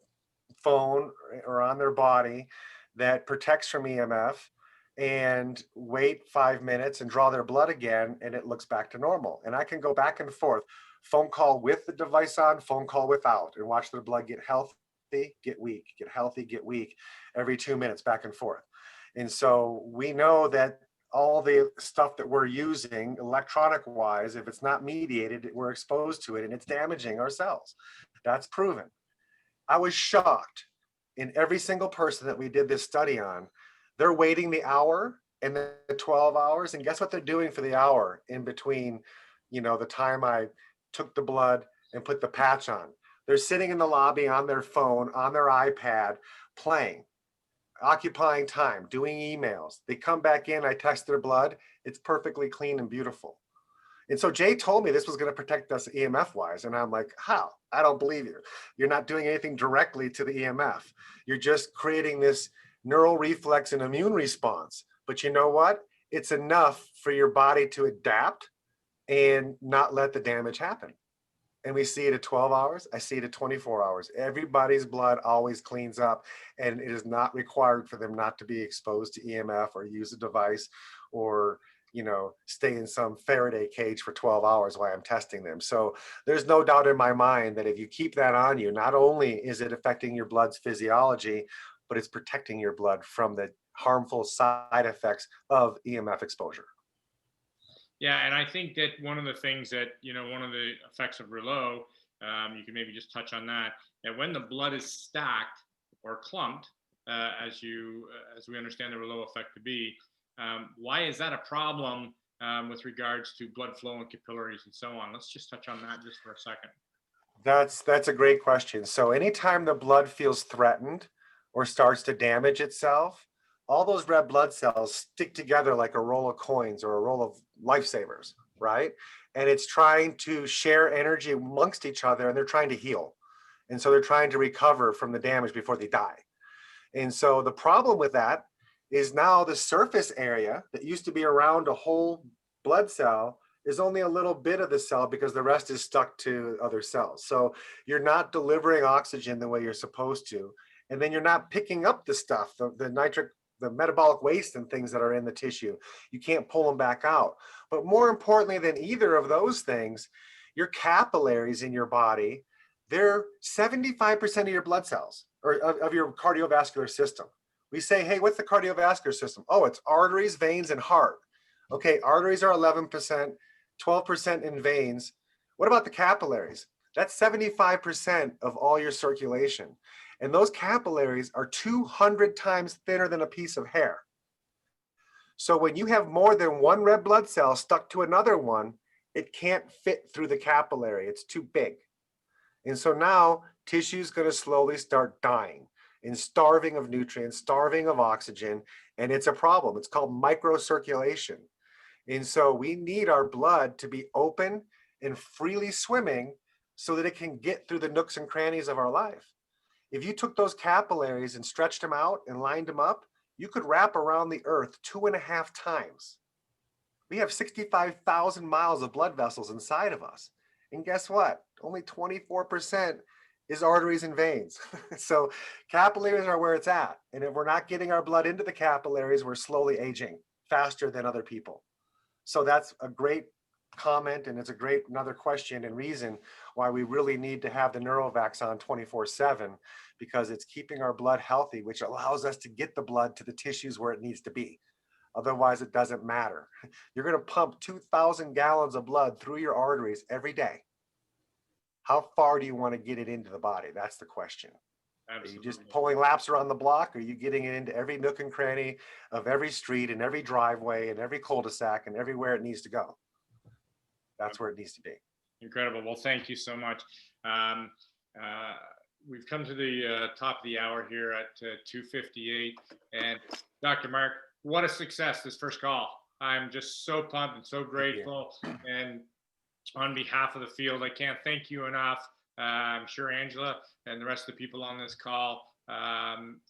phone or on their body that protects from EMF and wait 5 minutes and draw their blood again, and it looks back to normal. And I can go back and forth, phone call with the device on, phone call without, and watch their blood get healthy, get weak, get healthy, get weak, every 2 minutes, back and forth. And so we know that all the stuff that we're using electronic wise, if it's not mediated, we're exposed to it and it's damaging our cells. That's proven. I was shocked in every single person that we did this study on. They're waiting the hour and the 12 hours. And guess what they're doing for the hour in between, the time I took the blood and put the patch on? They're sitting in the lobby on their phone, on their iPad, playing, occupying time, doing emails. They come back in, I test their blood. It's perfectly clean and beautiful. And so Jay told me this was going to protect us EMF wise. And I'm like, how? I don't believe you. You're not doing anything directly to the EMF. You're just creating this neural reflex and immune response. But you know what? It's enough for your body to adapt and not let the damage happen. And we see it at 12 hours. I see it at 24 hours. Everybody's blood always cleans up, and it is not required for them not to be exposed to EMF or use a device or, stay in some Faraday cage for 12 hours while I'm testing them. So there's no doubt in my mind that if you keep that on you, not only is it affecting your blood's physiology, but it's protecting your blood from the harmful side effects of EMF exposure. Yeah, and I think that one of the things that, one of the effects of Rouleau, you can maybe just touch on that when the blood is stacked or clumped, as we understand the Rouleau effect to be, why is that a problem with regards to blood flow and capillaries and so on? Let's just touch on that just for a second. That's a great question. So anytime the blood feels threatened or starts to damage itself, all those red blood cells stick together like a roll of coins or a roll of lifesavers, right? And it's trying to share energy amongst each other, and they're trying to heal. And so they're trying to recover from the damage before they die. And so the problem with that is now the surface area that used to be around a whole blood cell is only a little bit of the cell because the rest is stuck to other cells. So you're not delivering oxygen the way you're supposed to. And then you're not picking up the stuff, the metabolic waste and things that are in the tissue. You can't pull them back out. But more importantly than either of those things, your capillaries in your body, they're 75% of your blood cells or of your cardiovascular system. We say, hey, what's the cardiovascular system? Oh, it's arteries, veins, and heart. Okay, arteries are 11%, 12% in veins. What about the capillaries? That's 75% of all your circulation. And those capillaries are 200 times thinner than a piece of hair. So when you have more than one red blood cell stuck to another one, it can't fit through the capillary. It's too big. And so now tissue is going to slowly start dying and starving of nutrients, starving of oxygen, and it's a problem. It's called microcirculation. And so we need our blood to be open and freely swimming so that it can get through the nooks and crannies of our life. If you took those capillaries and stretched them out and lined them up, you could wrap around the earth 2.5 times. We have 65,000 miles of blood vessels inside of us. And guess what? Only 24% is arteries and veins. So capillaries are where it's at. And if we're not getting our blood into the capillaries, we're slowly aging faster than other people. So that's a great comment, and it's a great another question and reason why we really need to have the Neurovax on 24/7, because it's keeping our blood healthy, which allows us to get the blood to the tissues where it needs to be. Otherwise, it doesn't matter. You're going to pump 2,000 gallons of blood through your arteries every day. How far do you want to get it into the body? That's the question. Absolutely. Are you just pulling laps around the block? Or are you getting it into every nook and cranny of every street and every driveway and every cul-de-sac and everywhere it needs to go? That's where it needs to be. Incredible. Well, thank you so much. We've come to the top of the hour here at 2:58. And Dr. Mark, what a success, this first call. I'm just so pumped and so grateful. And on behalf of the field, I can't thank you enough. I'm sure Angela and the rest of the people on this call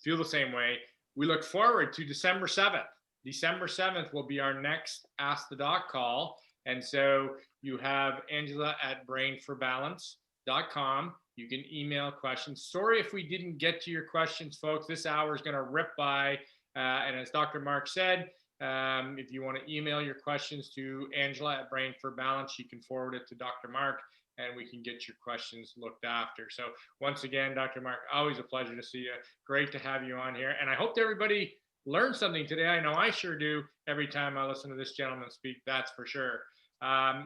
feel the same way. We look forward to December 7th. December 7th will be our next Ask the Doc call. And so you have Angela at brainforbalance.com. You can email questions. Sorry if we didn't get to your questions, folks. This hour is going to rip by. And as Dr. Mark said, if you want to email your questions to Angela at Brain for Balance, she can forward it to Dr. Mark, and we can get your questions looked after. So once again, Dr. Mark, always a pleasure to see you. Great to have you on here. And I hope everybody learned something today. I know I sure do every time I listen to this gentleman speak, that's for sure.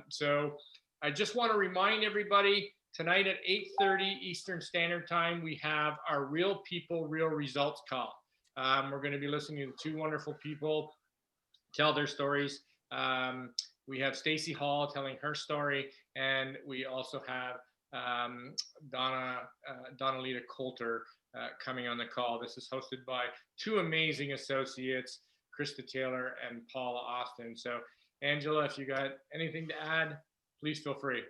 So I just want to remind everybody, tonight at 8:30 Eastern Standard Time, we have our Real People, Real Results call. We're going to be listening to two wonderful people tell their stories. We have Stacy Hall telling her story, and we also have Donalita Coulter coming on the call. This is hosted by two amazing associates, Krista Taylor and Paula Austin. So Angela, if you got anything to add, please feel free.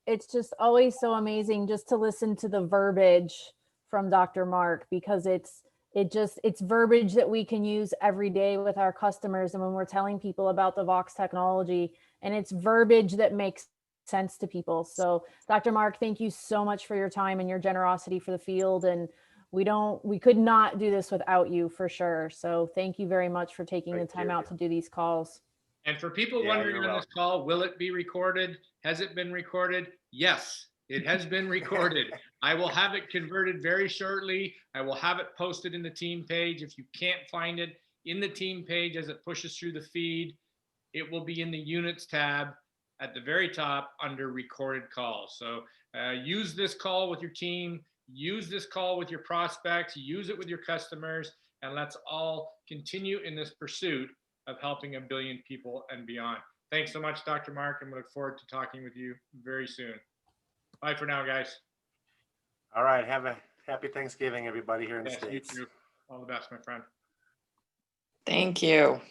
It's just always so amazing just to listen to the verbiage from Dr. Mark, because it's verbiage that we can use every day with our customers and when we're telling people about the Vox technology, and it's verbiage that makes sense to people. So Dr. Mark, thank you so much for your time and your generosity for the field. And we could not do this without you, for sure. So thank you very much for taking the time out to do these calls. And for people wondering on this call, will it be recorded? Has it been recorded? Yes, It has been recorded. I will have it converted very shortly. I will have it posted in the team page. If you can't find it in the team page as it pushes through the feed, it will be in the units tab at the very top under recorded calls. So use this call with your team, use this call with your prospects, use it with your customers, and let's all continue in this pursuit of helping 1 billion people and beyond. Thanks so much, Dr. Mark, and we look forward to talking with you very soon. Bye for now, guys. All right. Have a happy Thanksgiving, everybody here in the Yes, you States. too. All the best, my friend. Thank you.